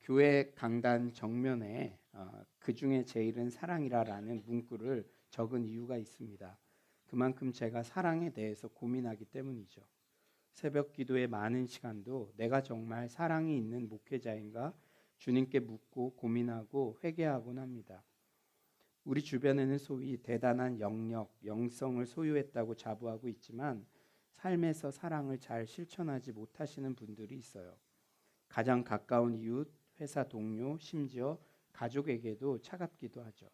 교회 강단 정면에 그 중에 제일은 사랑이라라는 문구를 적은 이유가 있습니다. 그만큼 제가 사랑에 대해서 고민하기 때문이죠. 새벽 기도의 많은 시간도 내가 정말 사랑이 있는 목회자인가 주님께 묻고 고민하고 회개하곤 합니다. 우리 주변에는 소위 대단한 영역, 영성을 소유했다고 자부하고 있지만 삶에서 사랑을 잘 실천하지 못하시는 분들이 있어요. 가장 가까운 이웃, 회사 동료, 심지어 가족에게도 차갑기도 하죠.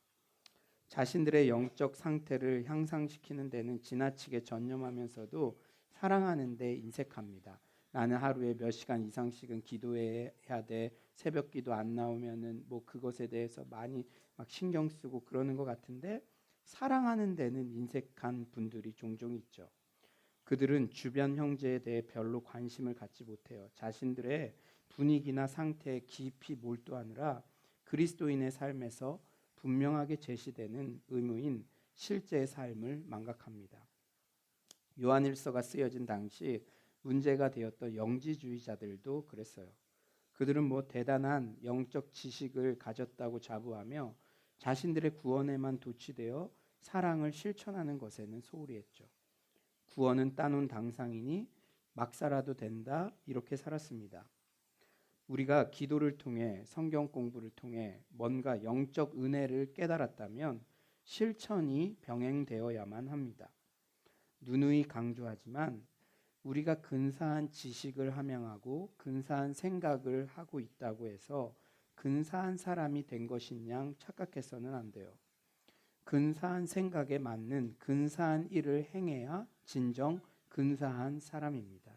자신들의 영적 상태를 향상시키는 데는 지나치게 전념하면서도 사랑하는 데 인색합니다. 나는 하루에 몇 시간 이상씩은 기도해야 돼. 새벽 기도 안 나오면은 뭐 그것에 대해서 많이 막 신경 쓰고 그러는 것 같은데 사랑하는 데는 인색한 분들이 종종 있죠. 그들은 주변 형제에 대해 별로 관심을 갖지 못해요. 자신들의 분위기나 상태에 깊이 몰두하느라 그리스도인의 삶에서 분명하게 제시되는 의무인 실제의 삶을 망각합니다. 요한일서가 쓰여진 당시 문제가 되었던 영지주의자들도 그랬어요. 그들은 뭐 대단한 영적 지식을 가졌다고 자부하며 자신들의 구원에만 도취되어 사랑을 실천하는 것에는 소홀히 했죠. 구원은 따놓은 당상이니 막 살아도 된다, 이렇게 살았습니다. 우리가 기도를 통해 성경 공부를 통해 뭔가 영적 은혜를 깨달았다면 실천이 병행되어야만 합니다. 누누이 강조하지만 우리가 근사한 지식을 함양하고 근사한 생각을 하고 있다고 해서 근사한 사람이 된 것인 양 착각해서는 안 돼요. 근사한 생각에 맞는 근사한 일을 행해야 진정 근사한 사람입니다.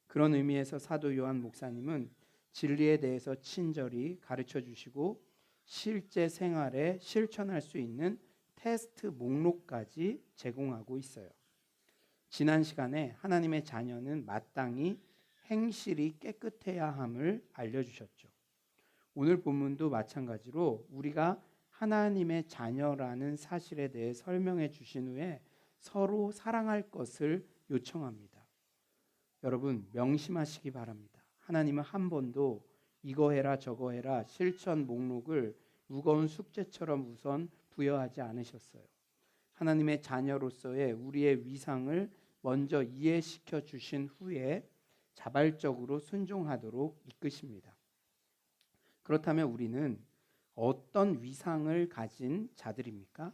그런 의미에서 사도 요한 목사님은 진리에 대해서 친절히 가르쳐 주시고 실제 생활에 실천할 수 있는 테스트 목록까지 제공하고 있어요. 지난 시간에 하나님의 자녀는 마땅히 행실이 깨끗해야 함을 알려주셨죠. 오늘 본문도 마찬가지로 우리가 하나님의 자녀라는 사실에 대해 설명해 주신 후에 서로 사랑할 것을 요청합니다. 여러분 명심하시기 바랍니다. 하나님은 한 번도 이거 해라 저거 해라 실천 목록을 무거운 숙제처럼 우선 부여하지 않으셨어요. 하나님의 자녀로서의 우리의 위상을 먼저 이해시켜 주신 후에 자발적으로 순종하도록 이끄십니다. 그렇다면 우리는 어떤 위상을 가진 자들입니까?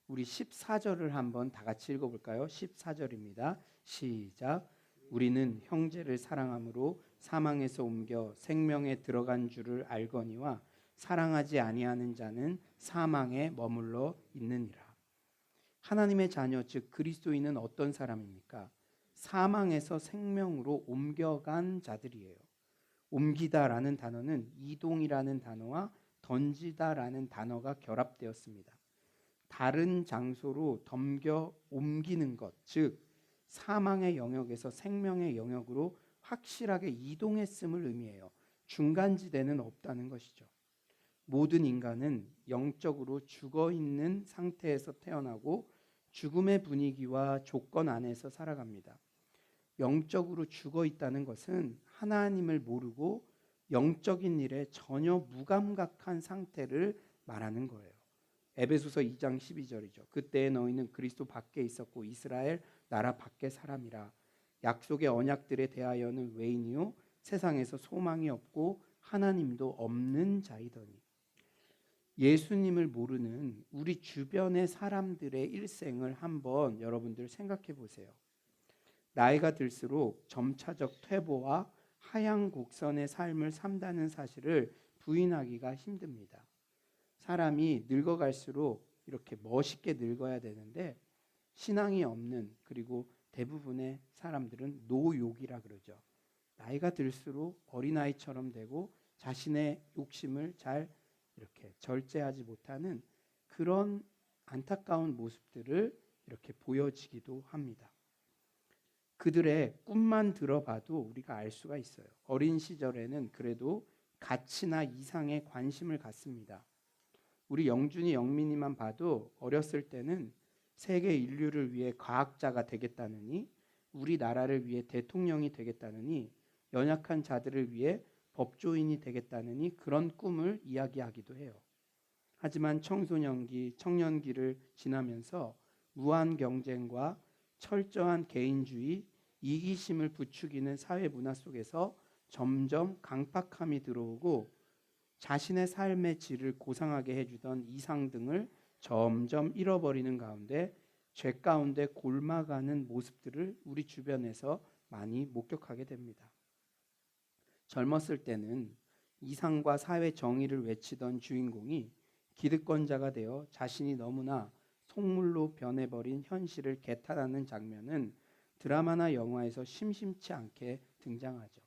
우리 14절을 한번 다 같이 읽어볼까요? 14절입니다. 시작. 우리는 형제를 사랑함으로 사망에서 옮겨 생명에 들어간 줄을 알거니와 사랑하지 아니하는 자는 사망에 머물러 있느니라. 하나님의 자녀 즉 그리스도인은 어떤 사람입니까? 사망에서 생명으로 옮겨간 자들이에요. 옮기다라는 단어는 이동이라는 단어와 던지다라는 단어가 결합되었습니다. 다른 장소로 옮기는 것, 즉 사망의 영역에서 생명의 영역으로 확실하게 이동했음을 의미해요. 중간지대는 없다는 것이죠. 모든 인간은 영적으로 죽어있는 상태에서 태어나고 죽음의 분위기와 조건 안에서 살아갑니다. 영적으로 죽어있다는 것은 하나님을 모르고 영적인 일에 전혀 무감각한 상태를 말하는 거예요. 에베소서 2장 12절이죠. 그때 너희는 그리스도 밖에 있었고 이스라엘 나라 밖의 사람이라. 약속의 언약들에 대하여는 외인이요 세상에서 소망이 없고 하나님도 없는 자이더니. 예수님을 모르는 우리 주변의 사람들의 일생을 한번 여러분들 생각해 보세요. 나이가 들수록 점차적 퇴보와 하향 곡선의 삶을 산다는 사실을 부인하기가 힘듭니다. 사람이 늙어갈수록 이렇게 멋있게 늙어야 되는데 신앙이 없는 그리고 대부분의 사람들은 노욕이라 그러죠. 나이가 들수록 어린아이처럼 되고 자신의 욕심을 잘 이렇게 절제하지 못하는 그런 안타까운 모습들을 이렇게 보여지기도 합니다. 그들의 꿈만 들어봐도 우리가 알 수가 있어요. 어린 시절에는 그래도 가치나 이상에 관심을 갖습니다. 우리 영준이 영민이만 봐도 어렸을 때는 세계 인류를 위해 과학자가 되겠다느니 우리나라를 위해 대통령이 되겠다느니 연약한 자들을 위해 법조인이 되겠다느니 그런 꿈을 이야기하기도 해요. 하지만 청소년기, 청년기를 지나면서 무한 경쟁과 철저한 개인주의, 이기심을 부추기는 사회 문화 속에서 점점 강팍함이 들어오고 자신의 삶의 질을 고상하게 해주던 이상 등을 점점 잃어버리는 가운데 죄 가운데 골마가는 모습들을 우리 주변에서 많이 목격하게 됩니다. 젊었을 때는 이상과 사회 정의를 외치던 주인공이 기득권자가 되어 자신이 너무나 속물로 변해버린 현실을 개탄하는 장면은 드라마나 영화에서 심심치 않게 등장하죠.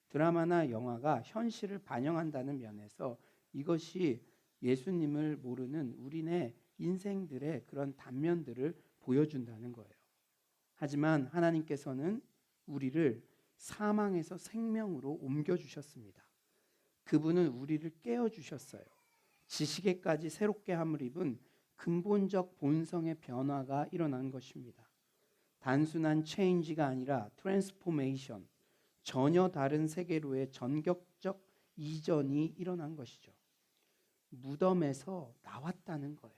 드라마나 영화가 현실을 반영한다는 면에서 이것이 예수님을 모르는 우리네 인생들의 그런 단면들을 보여준다는 거예요. 하지만 하나님께서는 우리를 사망에서 생명으로 옮겨주셨습니다. 그분은 우리를 깨워주셨어요. 지식에까지 새롭게 함을 입은 근본적 본성의 변화가 일어난 것입니다. 단순한 체인지가 아니라 트랜스포메이션, 전혀 다른 세계로의 전격적 이전이 일어난 것이죠. 무덤에서 나왔다는 거예요.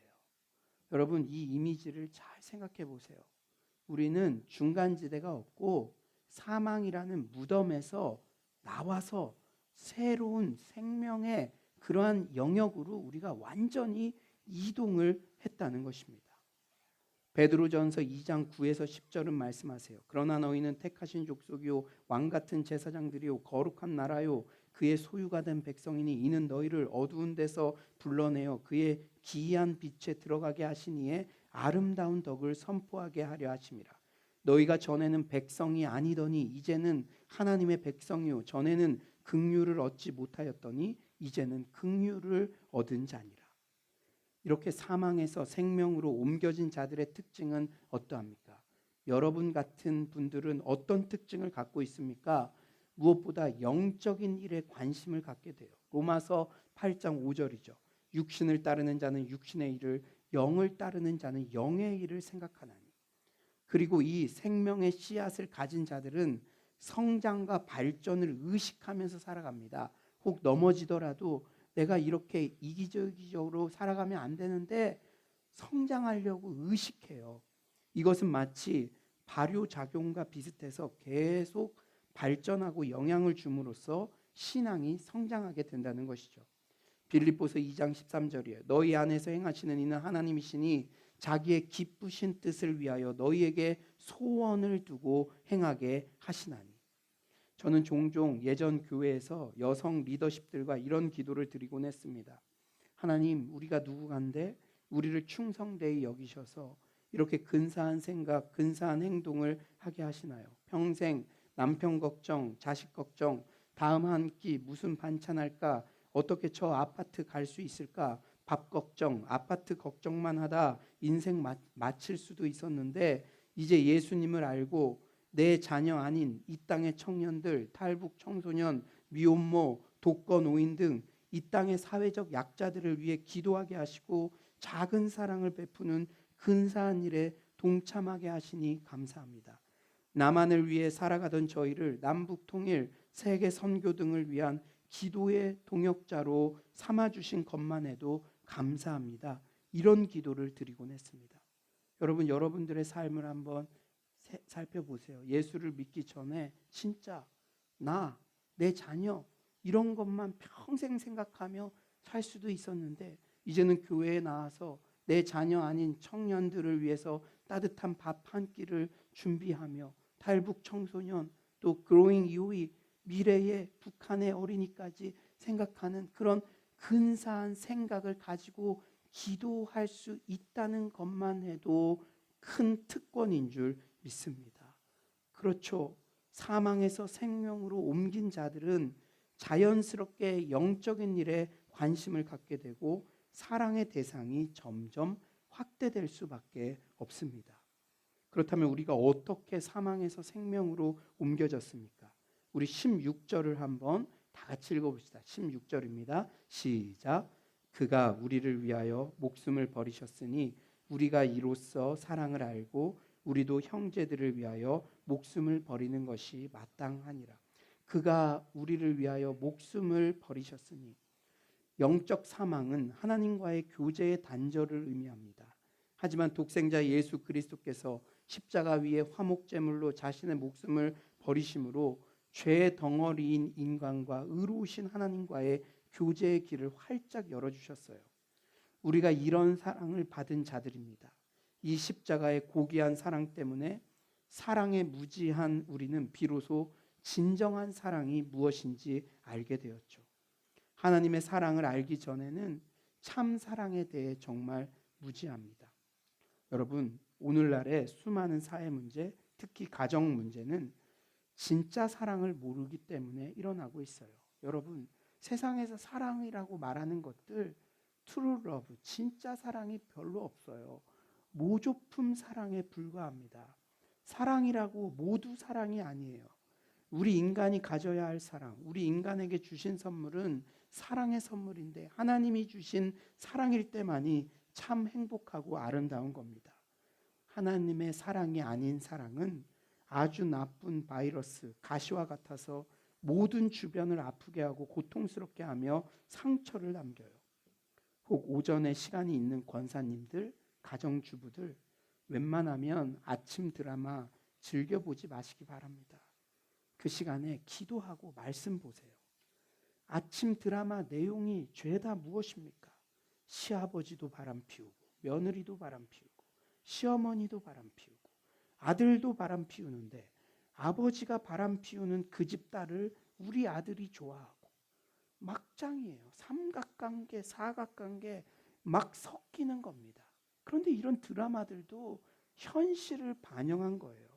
여러분, 이 이미지를 잘 생각해 보세요. 우리는 중간지대가 없고 사망이라는 무덤에서 나와서 새로운 생명의 그러한 영역으로 우리가 완전히 이동을 했다는 것입니다. 베드로전서 2장 9에서 10절은 말씀하세요. 그러나 너희는 택하신 족속이요 왕같은 제사장들이요 거룩한 나라요 그의 소유가 된 백성이니 이는 너희를 어두운 데서 불러내어 그의 기이한 빛에 들어가게 하시니에 아름다운 덕을 선포하게 하려 하심이라. 너희가 전에는 백성이 아니더니 이제는 하나님의 백성이요 전에는 긍휼을 얻지 못하였더니 이제는 긍휼을 얻은 자니라. 이렇게 사망에서 생명으로 옮겨진 자들의 특징은 어떠합니까? 여러분 같은 분들은 어떤 특징을 갖고 있습니까? 무엇보다 영적인 일에 관심을 갖게 돼요. 로마서 8장 5절이죠. 육신을 따르는 자는 육신의 일을, 영을 따르는 자는 영의 일을 생각하나니. 그리고 이 생명의 씨앗을 가진 자들은 성장과 발전을 의식하면서 살아갑니다. 혹 넘어지더라도 내가 이렇게 이기적으로 살아가면 안 되는데 성장하려고 의식해요. 이것은 마치 발효작용과 비슷해서 계속 발전하고 영향을 줌으로써 신앙이 성장하게 된다는 것이죠. 빌립보서 2장 13절이에요. 너희 안에서 행하시는 이는 하나님이시니 자기의 기쁘신 뜻을 위하여 너희에게 소원을 두고 행하게 하시나니. 저는 종종 예전 교회에서 여성 리더십들과 이런 기도를 드리곤 했습니다. 하나님, 우리가 누구간데 우리를 충성되이 여기셔서 이렇게 근사한 생각, 근사한 행동을 하게 하시나요? 평생 남편 걱정, 자식 걱정, 다음 한 끼 무슨 반찬 할까? 어떻게 저 아파트 갈 수 있을까? 밥 걱정, 아파트 걱정만 하다 인생 마칠 수도 있었는데 이제 예수님을 알고 내 자녀 아닌 이 땅의 청년들, 탈북 청소년, 미혼모, 독거 노인 등 이 땅의 사회적 약자들을 위해 기도하게 하시고 작은 사랑을 베푸는 근사한 일에 동참하게 하시니 감사합니다. 남한을 위해 살아가던 저희를 남북 통일, 세계 선교 등을 위한 기도의 동역자로 삼아주신 것만 해도 감사합니다. 이런 기도를 드리곤 했습니다. 여러분, 여러분들의 삶을 한번 살펴보세요. 예수를 믿기 전에 진짜 나, 내 자녀 이런 것만 평생 생각하며 살 수도 있었는데 이제는 교회에 나와서 내 자녀 아닌 청년들을 위해서 따뜻한 밥 한 끼를 준비하며 탈북 청소년 또 그로잉 이후의 미래의 북한의 어린이까지 생각하는 그런 근사한 생각을 가지고 기도할 수 있다는 것만 해도 큰 특권인 줄 믿습니다. 그렇죠. 사망에서 생명으로 옮긴 자들은 자연스럽게 영적인 일에 관심을 갖게 되고 사랑의 대상이 점점 확대될 수밖에 없습니다. 그렇다면 우리가 어떻게 사망에서 생명으로 옮겨졌습니까? 우리 16절을 한번 다 같이 읽어봅시다. 16절입니다. 시작. 그가 우리를 위하여 목숨을 버리셨으니 우리가 이로써 사랑을 알고 우리도 형제들을 위하여 목숨을 버리는 것이 마땅하니라. 그가 우리를 위하여 목숨을 버리셨으니. 영적 사망은 하나님과의 교제의 단절을 의미합니다. 하지만 독생자 예수 그리스도께서 십자가 위에 화목제물로 자신의 목숨을 버리심으로 죄의 덩어리인 인간과 의로우신 하나님과의 교제의 길을 활짝 열어주셨어요. 우리가 이런 사랑을 받은 자들입니다. 이 십자가의 고귀한 사랑 때문에 사랑에 무지한 우리는 비로소 진정한 사랑이 무엇인지 알게 되었죠. 하나님의 사랑을 알기 전에는 참 사랑에 대해 정말 무지합니다. 여러분, 오늘날의 수많은 사회 문제, 특히 가정 문제는 진짜 사랑을 모르기 때문에 일어나고 있어요. 여러분, 세상에서 사랑이라고 말하는 것들, true love, 진짜 사랑이 별로 없어요. 모조품 사랑에 불과합니다. 사랑이라고 모두 사랑이 아니에요. 우리 인간이 가져야 할 사랑, 우리 인간에게 주신 선물은 사랑의 선물인데 하나님이 주신 사랑일 때만이 참 행복하고 아름다운 겁니다. 하나님의 사랑이 아닌 사랑은 아주 나쁜 바이러스, 가시와 같아서 모든 주변을 아프게 하고 고통스럽게 하며 상처를 남겨요. 혹 오전에 시간이 있는 권사님들, 가정주부들, 웬만하면 아침 드라마 즐겨보지 마시기 바랍니다. 그 시간에 기도하고 말씀 보세요. 아침 드라마 내용이 죄다 무엇입니까? 시아버지도 바람 피우고, 며느리도 바람 피우고, 시어머니도 바람 피우고, 아들도 바람 피우는데 아버지가 바람 피우는 그 집 딸을 우리 아들이 좋아하고, 막장이에요. 삼각관계, 사각관계 막 섞이는 겁니다. 그런데 이런 드라마들도 현실을 반영한 거예요.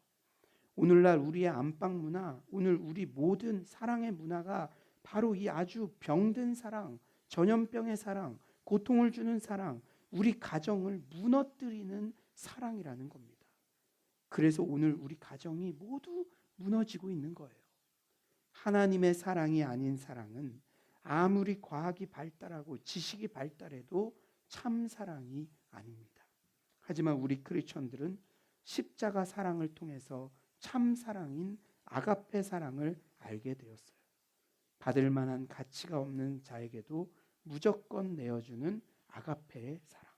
오늘날 우리의 안방 문화, 오늘 우리 모든 사랑의 문화가 바로 이 아주 병든 사랑, 전염병의 사랑, 고통을 주는 사랑, 우리 가정을 무너뜨리는 사랑이라는 겁니다. 그래서 오늘 우리 가정이 모두 무너지고 있는 거예요. 하나님의 사랑이 아닌 사랑은 아무리 과학이 발달하고 지식이 발달해도 참 사랑이 아닙니다. 하지만 우리 크리스천들은 십자가 사랑을 통해서 참 사랑인 아가페 사랑을 알게 되었어요. 받을 만한 가치가 없는 자에게도 무조건 내어주는 아가페의 사랑.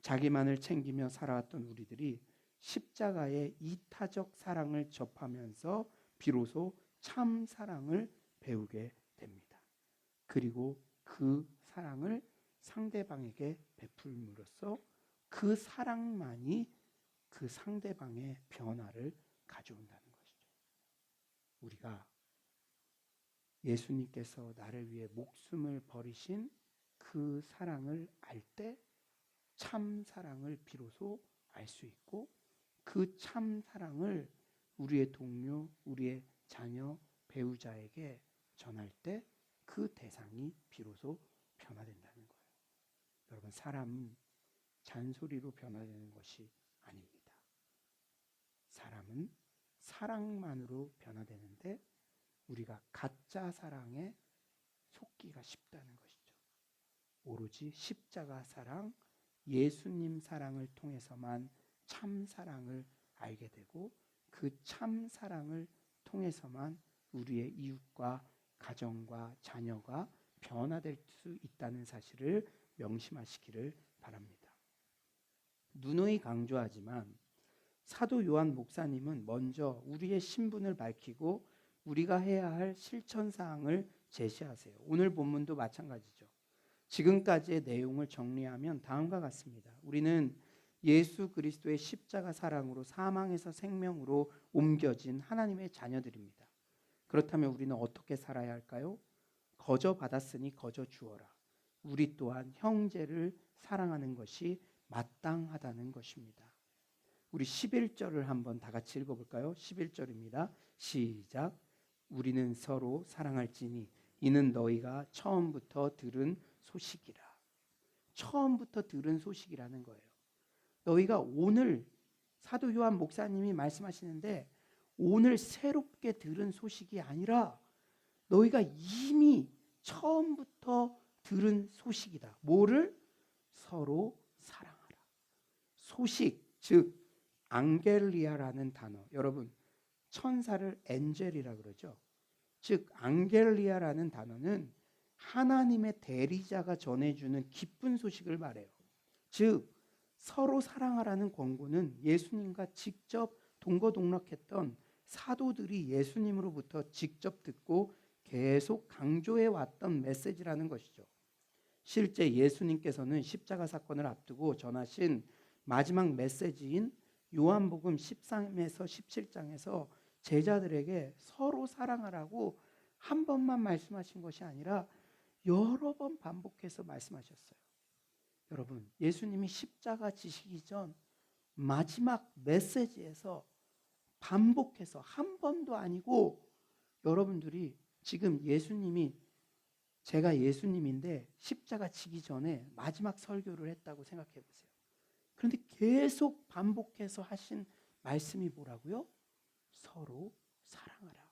자기만을 챙기며 살아왔던 우리들이 십자가의 이타적 사랑을 접하면서 비로소 참 사랑을 배우게 됩니다. 그리고 그 사랑을 상대방에게 베풀므로써 그 사랑만이 그 상대방의 변화를 가져온다는 것이죠. 우리가 예수님께서 나를 위해 목숨을 버리신 그 사랑을 알 때 참 사랑을 비로소 알 수 있고, 그 참 사랑을 우리의 동료, 우리의 자녀, 배우자에게 전할 때 그 대상이 비로소 변화된다는 거예요. 여러분, 사람은 잔소리로 변화되는 것이 아닙니다. 사람은 사랑만으로 변화되는데 우리가 가짜 사랑에 속기가 쉽다는 것이죠. 오로지 십자가 사랑, 예수님 사랑을 통해서만 참 사랑을 알게 되고, 그 참 사랑을 통해서만 우리의 이웃과 가정과 자녀가 변화될 수 있다는 사실을 명심하시기를 바랍니다. 누누이 강조하지만 사도 요한 목사님은 먼저 우리의 신분을 밝히고 우리가 해야 할 실천 사항을 제시하세요. 오늘 본문도 마찬가지죠. 지금까지의 내용을 정리하면 다음과 같습니다. 우리는 예수 그리스도의 십자가 사랑으로 사망에서 생명으로 옮겨진 하나님의 자녀들입니다. 그렇다면 우리는 어떻게 살아야 할까요? 거저 받았으니 거저 주어라. 우리 또한 형제를 사랑하는 것이 마땅하다는 것입니다. 우리 11절을 한번 다 같이 읽어볼까요? 11절입니다. 시작. 우리는 서로 사랑할지니 이는 너희가 처음부터 들은 소식이라. 처음부터 들은 소식이라는 거예요. 너희가 오늘 사도 요한 목사님이 말씀하시는데 오늘 새롭게 들은 소식이 아니라 너희가 이미 처음부터 들은 소식이다. 뭐를? 서로 사랑하라. 소식, 즉 앙겔리아라는 단어. 여러분, 천사를 엔젤이라 그러죠. 즉 앙겔리아라는 단어는 하나님의 대리자가 전해주는 기쁜 소식을 말해요. 즉 서로 사랑하라는 권고는 예수님과 직접 동거동락했던 사도들이 예수님으로부터 직접 듣고 계속 강조해 왔던 메시지라는 것이죠. 실제 예수님께서는 십자가 사건을 앞두고 전하신 마지막 메시지인 요한복음 13에서 17장에서 제자들에게 서로 사랑하라고 한 번만 말씀하신 것이 아니라 여러 번 반복해서 말씀하셨어요. 여러분, 예수님이 십자가 지시기 전 마지막 메시지에서 반복해서 한 번도 아니고 여러분들이 지금 예수님이 제가 예수님인데 십자가 지기 전에 마지막 설교를 했다고 생각해 보세요. 그런데 계속 반복해서 하신 말씀이 뭐라고요? 서로 사랑하라.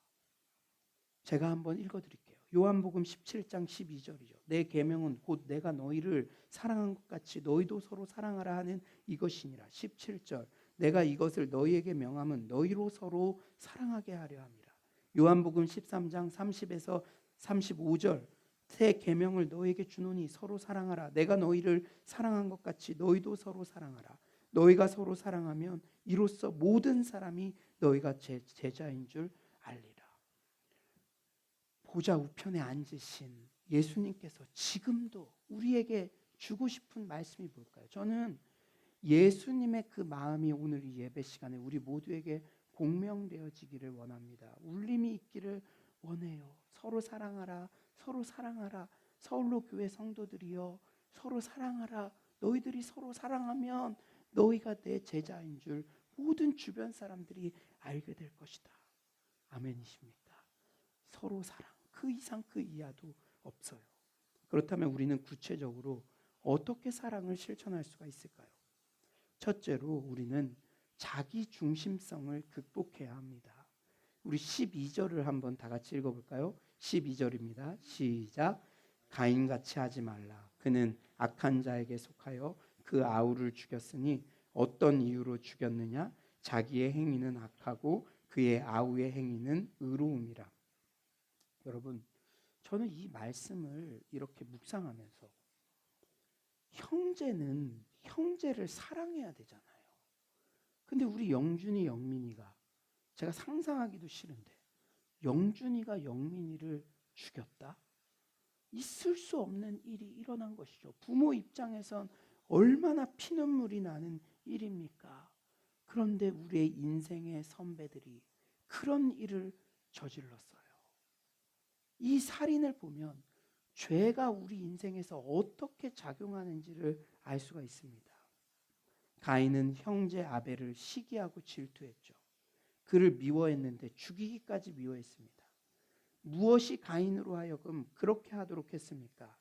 제가 한번 읽어드릴게요. 요한복음 17장 12절이죠. 내 계명은 곧 내가 너희를 사랑한 것 같이 너희도 서로 사랑하라 하는 이것이니라. 17절 내가 이것을 너희에게 명함은 너희로 서로 사랑하게 하려 함이라. 요한복음 13장 30에서 35절 새 계명을 너희에게 주노니 서로 사랑하라. 내가 너희를 사랑한 것 같이 너희도 서로 사랑하라. 너희가 서로 사랑하면 이로써 모든 사람이 너희가 제 제자인 줄 알리라. 보좌 우편에 앉으신 예수님께서 지금도 우리에게 주고 싶은 말씀이 뭘까요? 저는 예수님의 그 마음이 오늘 이 예배 시간에 우리 모두에게 공명되어지기를 원합니다. 울림이 있기를 원해요. 서로 사랑하라. 서로 사랑하라. 서울로 교회 성도들이여 서로 사랑하라. 너희들이 서로 사랑하면 너희가 내 제자인 줄 모든 주변 사람들이 알게 될 것이다. 아멘이십니까? 서로 사랑. 그 이상 그 이하도 없어요. 그렇다면 우리는 구체적으로 어떻게 사랑을 실천할 수가 있을까요? 첫째로 우리는 자기 중심성을 극복해야 합니다. 우리 12절을 한번 다 같이 읽어볼까요? 12절입니다. 시작. 가인같이 하지 말라. 그는 악한 자에게 속하여 그 아우를 죽였으니 어떤 이유로 죽였느냐? 자기의 행위는 악하고 그의 아우의 행위는 의로움이라. 여러분, 저는 이 말씀을 이렇게 묵상하면서 형제는 형제를 사랑해야 되잖아요. 근데 우리 영준이, 영민이가 제가 상상하기도 싫은데 영준이가 영민이를 죽였다? 있을 수 없는 일이 일어난 것이죠. 부모 입장에선 얼마나 피눈물이 나는 일입니까? 그런데 우리의 인생의 선배들이 그런 일을 저질렀어요. 이 살인을 보면 죄가 우리 인생에서 어떻게 작용하는지를 알 수가 있습니다. 가인은 형제 아벨을 시기하고 질투했죠. 그를 미워했는데 죽이기까지 미워했습니다. 무엇이 가인으로 하여금 그렇게 하도록 했습니까?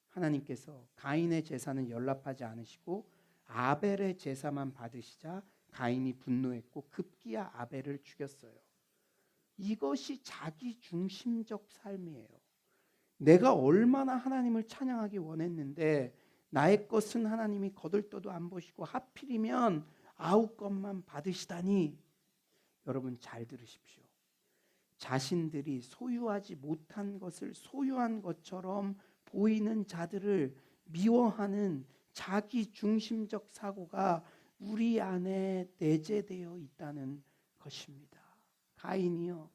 하나님께서 가인의 제사는 연락하지 않으시고 아벨의 제사만 받으시자 가인이 분노했고 급기야 아벨을 죽였어요. 이것이 자기 중심적 삶이에요. 내가 얼마나 하나님을 찬양하기 원했는데 나의 것은 하나님이 거들떠도 안 보시고 하필이면 아우 것만 받으시다니. 여러분 잘 들으십시오. 자신들이 소유하지 못한 것을 소유한 것처럼 보이는 자들을 미워하는 자기 중심적 사고가 우리 안에 내재되어 있다는 것입니다. 가인이요,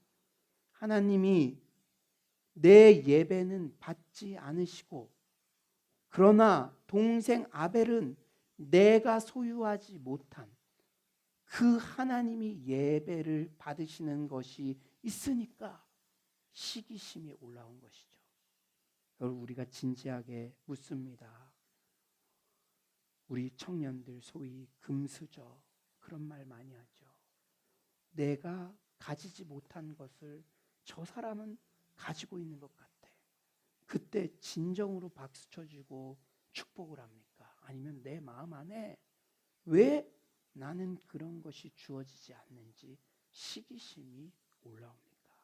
하나님이 내 예배는 받지 않으시고 그러나 동생 아벨은 내가 소유하지 못한 그 하나님이 예배를 받으시는 것이 있으니까 시기심이 올라온 것이죠. 여러분, 우리가 진지하게 묻습니다. 우리 청년들 소위 금수저 그런 말 많이 하죠. 내가 가지지 못한 것을 저 사람은 가지고 있는 것 같아. 그때 진정으로 박수 쳐주고 축복을 합니까? 아니면 내 마음 안에 왜 나는 그런 것이 주어지지 않는지 시기심이 올라옵니까?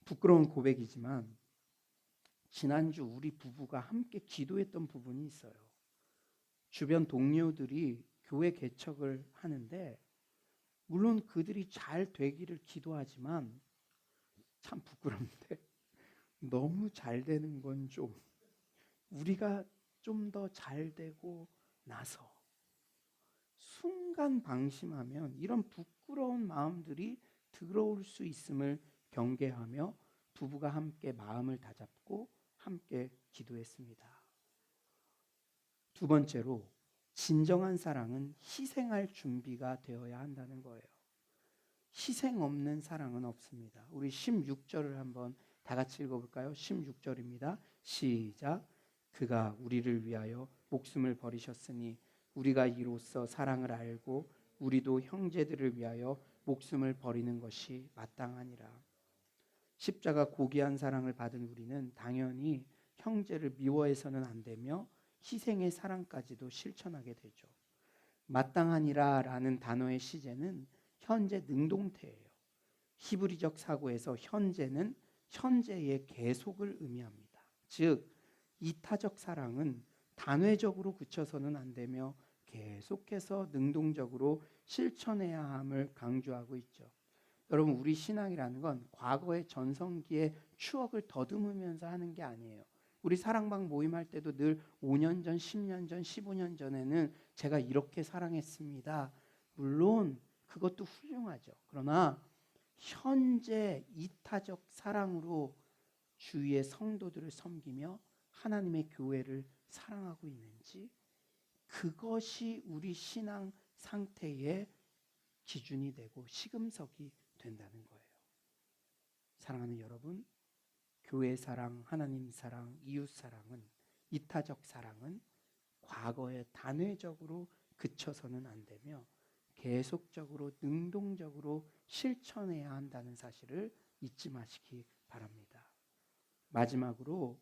부끄러운 고백이지만 지난주 우리 부부가 함께 기도했던 부분이 있어요. 주변 동료들이 교회 개척을 하는데 물론 그들이 잘 되기를 기도하지만 참 부끄럽는데 너무 잘 되는 건 좀 우리가 좀 더 잘 되고 나서 순간 방심하면 이런 부끄러운 마음들이 들어올 수 있음을 경계하며 부부가 함께 마음을 다잡고 함께 기도했습니다. 두 번째로 진정한 사랑은 희생할 준비가 되어야 한다는 거예요. 희생 없는 사랑은 없습니다. 우리 16절을 한번 다 같이 읽어볼까요? 16절입니다. 시작. 그가 우리를 위하여 목숨을 버리셨으니 우리가 이로써 사랑을 알고 우리도 형제들을 위하여 목숨을 버리는 것이 마땅하니라. 십자가 고귀한 사랑을 받은 우리는 당연히 형제를 미워해서는 안 되며 희생의 사랑까지도 실천하게 되죠. 마땅하니라 라는 단어의 시제는 현재 능동태예요. 히브리적 사고에서 현재는 현재의 계속을 의미합니다. 즉 이타적 사랑은 단회적으로 그쳐서는 안 되며 계속해서 능동적으로 실천해야 함을 강조하고 있죠. 여러분, 우리 신앙이라는 건 과거의 전성기의 추억을 더듬으면서 하는 게 아니에요. 우리 사랑방 모임할 때도 늘 5년 전, 10년 전, 15년 전에는 제가 이렇게 사랑했습니다. 물론 그것도 훌륭하죠. 그러나 현재 이타적 사랑으로 주위의 성도들을 섬기며 하나님의 교회를 사랑하고 있는지, 그것이 우리 신앙 상태의 기준이 되고 시금석이 된다는 거예요. 사랑하는 여러분, 교회 사랑, 하나님 사랑, 이웃 사랑은, 이타적 사랑은 과거에 단회적으로 그쳐서는 안 되며 계속적으로 능동적으로 실천해야 한다는 사실을 잊지 마시기 바랍니다. 마지막으로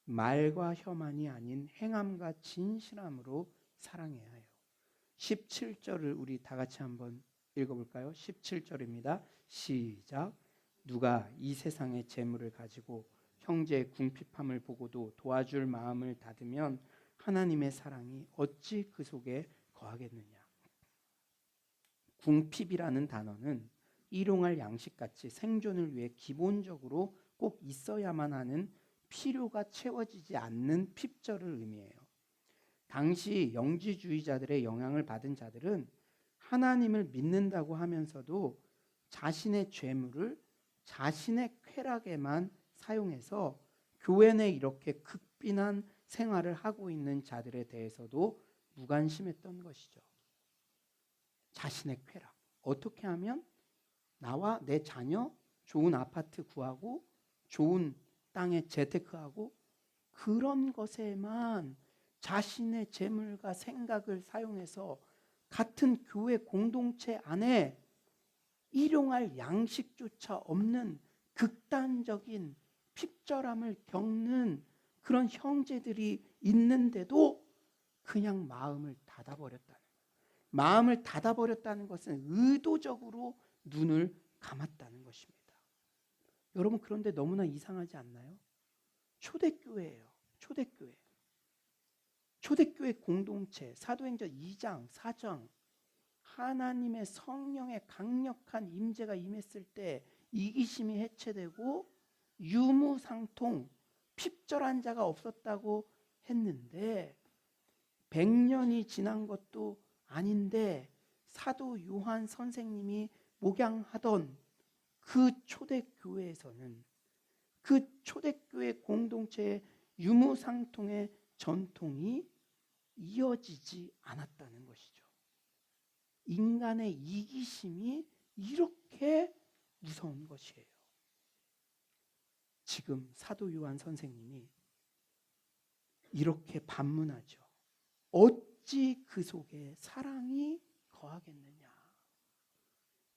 말과 혀만이 아닌 행함과 진실함으로 사랑해야 해요. 17절을 우리 다 같이 한번 읽어볼까요? 17절입니다. 시작. 누가 이 세상의 재물을 가지고 형제의 궁핍함을 보고도 도와줄 마음을 닫으면 하나님의 사랑이 어찌 그 속에 거하겠느냐. 궁핍이라는 단어는 일용할 양식같이 생존을 위해 기본적으로 꼭 있어야만 하는 필요가 채워지지 않는 핍절을 의미해요. 당시 영지주의자들의 영향을 받은 자들은 하나님을 믿는다고 하면서도 자신의 죄물을 자신의 쾌락에만 사용해서 교회 내 이렇게 극빈한 생활을 하고 있는 자들에 대해서도 무관심했던 것이죠. 자신의 쾌락. 어떻게 하면 나와 내 자녀 좋은 아파트 구하고 좋은 땅에 재테크하고 그런 것에만 자신의 재물과 생각을 사용해서 같은 교회 공동체 안에 일용할 양식조차 없는 극단적인 핍절함을 겪는 그런 형제들이 있는데도 그냥 마음을 닫아버렸다는 거예요. 마음을 닫아버렸다는 것은 의도적으로 눈을 감았다는 것입니다. 여러분, 그런데 너무나 이상하지 않나요? 초대교회예요. 초대교회. 초대교회 공동체, 사도행전 2장, 4장, 하나님의 성령의 강력한 임재가 임했을 때 이기심이 해체되고 유무상통, 핍절한 자가 없었다고 했는데 100년이 지난 것도 아닌데 사도 요한 선생님이 목양하던 그 초대교회에서는 그 초대교회 공동체의 유무상통의 전통이 이어지지 않았다는 것이죠. 인간의 이기심이 이렇게 무서운 것이에요. 지금 사도 요한 선생님이 이렇게 반문하죠. 어찌 그 속에 사랑이 거하겠느냐.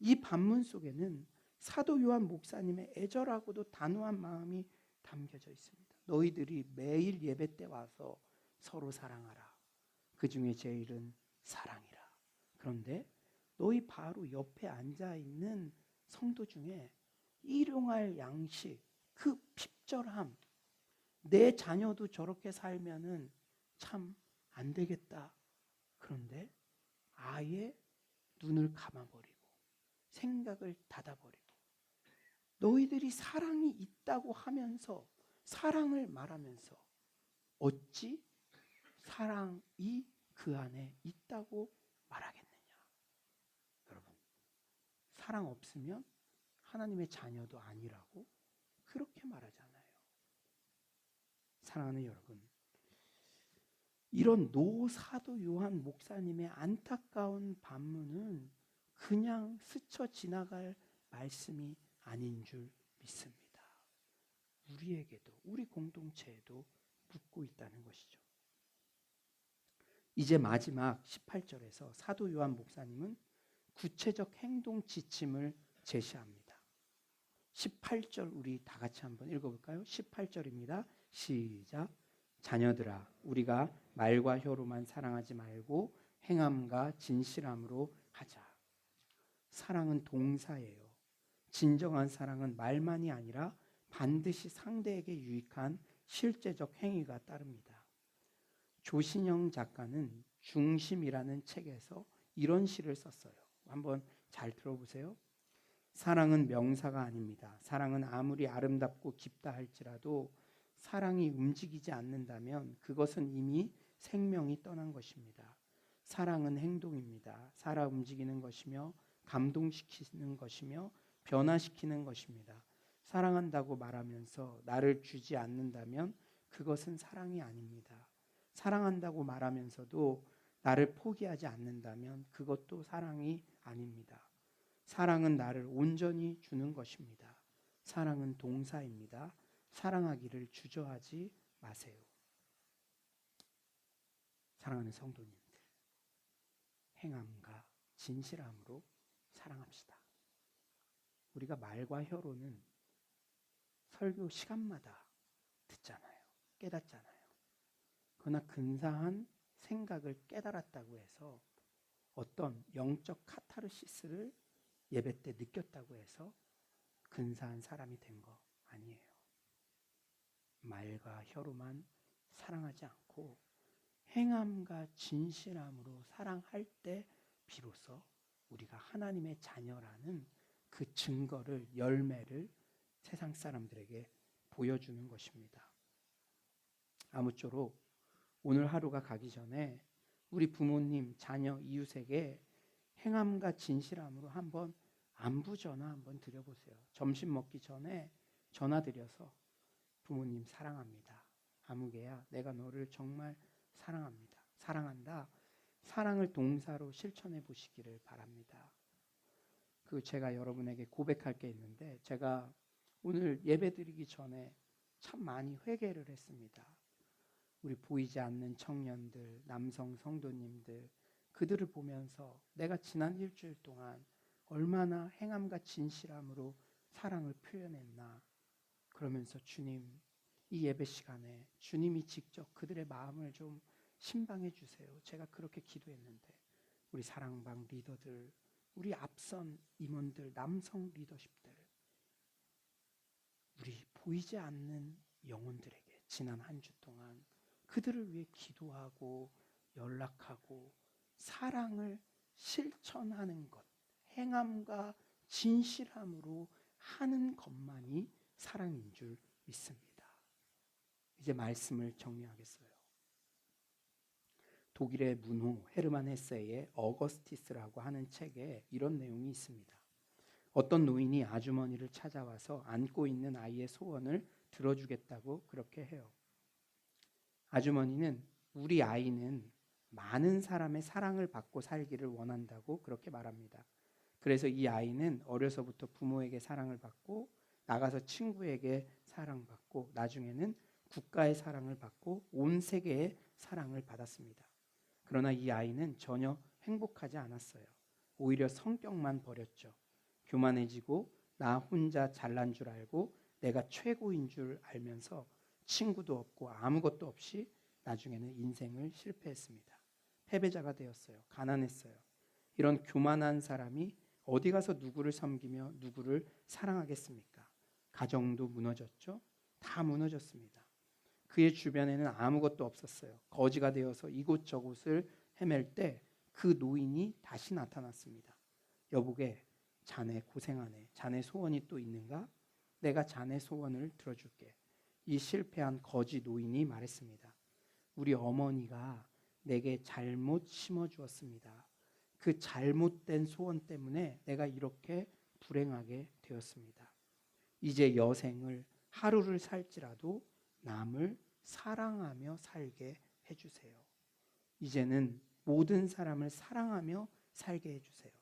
이 반문 속에는 사도 요한 목사님의 애절하고도 단호한 마음이 담겨져 있습니다. 너희들이 매일 예배 때 와서 서로 사랑하라. 그 중에 제일은 사랑이라. 그런데 너희 바로 옆에 앉아있는 성도 중에 일용할 양식, 그 핍절함, 내 자녀도 저렇게 살면은 참 안 되겠다. 그런데 아예 눈을 감아버리고 생각을 닫아버리고 너희들이 사랑이 있다고 하면서 사랑을 말하면서 어찌 사랑이 그 안에 있다고 말하겠느냐. 여러분, 사랑 없으면 하나님의 자녀도 아니라고 그렇게 말하잖아요. 사랑하는 여러분, 이런 노사도 요한 목사님의 안타까운 반문은 그냥 스쳐 지나갈 말씀이 아닌 줄 믿습니다. 우리에게도, 우리 공동체에도 묻고 있다는 것이죠. 이제 마지막 18절에서 사도 요한 목사님은 구체적 행동 지침을 제시합니다. 18절 우리 다 같이 한번 읽어볼까요? 18절입니다. 시작. 자녀들아, 우리가 말과 혀로만 사랑하지 말고 행함과 진실함으로 하자. 사랑은 동사예요. 진정한 사랑은 말만이 아니라 반드시 상대에게 유익한 실제적 행위가 따릅니다. 조신영 작가는 중심이라는 책에서 이런 시를 썼어요. 한번 잘 들어보세요. 사랑은 명사가 아닙니다. 사랑은 아무리 아름답고 깊다 할지라도 사랑이 움직이지 않는다면 그것은 이미 생명이 떠난 것입니다. 사랑은 행동입니다. 살아 움직이는 것이며 감동시키는 것이며 변화시키는 것입니다. 사랑한다고 말하면서 나를 주지 않는다면 그것은 사랑이 아닙니다. 사랑한다고 말하면서도 나를 포기하지 않는다면 그것도 사랑이 아닙니다. 사랑은 나를 온전히 주는 것입니다. 사랑은 동사입니다. 사랑하기를 주저하지 마세요. 사랑하는 성도님들, 행함과 진실함으로 사랑합시다. 우리가 말과 혀로는 설교 시간마다 듣잖아요. 깨닫잖아요. 그러나 근사한 생각을 깨달았다고 해서 어떤 영적 카타르시스를 예배 때 느꼈다고 해서 근사한 사람이 된 거 아니에요. 말과 혀로만 사랑하지 않고 행함과 진실함으로 사랑할 때 비로소 우리가 하나님의 자녀라는 그 증거를, 열매를 세상 사람들에게 보여주는 것입니다. 아무쪼록 오늘 하루가 가기 전에 우리 부모님, 자녀, 이웃에게 행함과 진실함으로 한번 안부 전화 한번 드려보세요. 점심 먹기 전에 전화 드려서 부모님 사랑합니다. 아무개야, 내가 너를 정말 사랑합니다. 사랑한다. 사랑을 동사로 실천해 보시기를 바랍니다. 제가 여러분에게 고백할 게 있는데, 제가 오늘 예배 드리기 전에 참 많이 회개를 했습니다. 우리 보이지 않는 청년들, 남성 성도님들, 그들을 보면서 내가 지난 일주일 동안 얼마나 행함과 진실함으로 사랑을 표현했나. 그러면서 주님, 이 예배 시간에 주님이 직접 그들의 마음을 좀 신방해 주세요. 제가 그렇게 기도했는데 우리 사랑방 리더들, 우리 앞선 임원들, 남성 리더십들, 우리 보이지 않는 영혼들에게 지난 한 주 동안 그들을 위해 기도하고 연락하고 사랑을 실천하는 것, 행함과 진실함으로 하는 것만이 사랑인 줄 믿습니다. 이제 말씀을 정리하겠어요. 독일의 문호 헤르만 헤세의 어거스티스라고 하는 책에 이런 내용이 있습니다. 어떤 노인이 아주머니를 찾아와서 안고 있는 아이의 소원을 들어주겠다고 그렇게 해요. 아주머니는 우리 아이는 많은 사람의 사랑을 받고 살기를 원한다고 그렇게 말합니다. 그래서 이 아이는 어려서부터 부모에게 사랑을 받고 나가서 친구에게 사랑받고 나중에는 국가의 사랑을 받고 온 세계의 사랑을 받았습니다. 그러나 이 아이는 전혀 행복하지 않았어요. 오히려 성격만 버렸죠. 교만해지고 나 혼자 잘난 줄 알고 내가 최고인 줄 알면서 친구도 없고 아무것도 없이 나중에는 인생을 실패했습니다. 패배자가 되었어요. 가난했어요. 이런 교만한 사람이 어디 가서 누구를 섬기며 누구를 사랑하겠습니까? 가정도 무너졌죠. 다 무너졌습니다. 그의 주변에는 아무것도 없었어요. 거지가 되어서 이곳저곳을 헤맬 때 그 노인이 다시 나타났습니다. 여보게, 자네 고생하네. 자네 소원이 또 있는가? 내가 자네 소원을 들어줄게. 이 실패한 거지 노인이 말했습니다. 우리 어머니가 내게 잘못 심어주었습니다. 그 잘못된 소원 때문에 내가 이렇게 불행하게 되었습니다. 이제 여생을 하루를 살지라도 남을 사랑하며 살게 해주세요. 이제는 모든 사람을 사랑하며 살게 해주세요.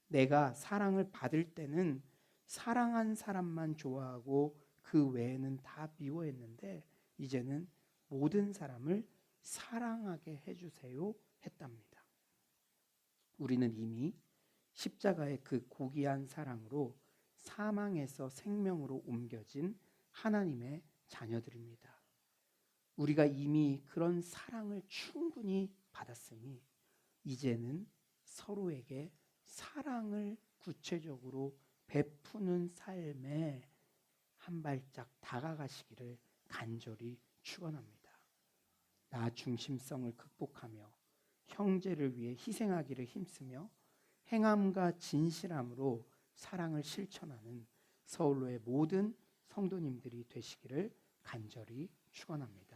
내가 사랑을 받을 때는 사랑한 사람만 좋아하고 그 외에는 다 미워했는데 이제는 모든 사람을 사랑하게 해주세요 했답니다. 우리는 이미 십자가의 그 고귀한 사랑으로 사망에서 생명으로 옮겨진 하나님의 자녀들입니다. 우리가 이미 그런 사랑을 충분히 받았으니 이제는 서로에게 사랑을 구체적으로 베푸는 삶에 한 발짝 다가가시기를 간절히 축원합니다. 나 중심성을 극복하며 형제를 위해 희생하기를 힘쓰며 행함과 진실함으로 사랑을 실천하는 서울로의 모든 성도님들이 되시기를 간절히 축원합니다.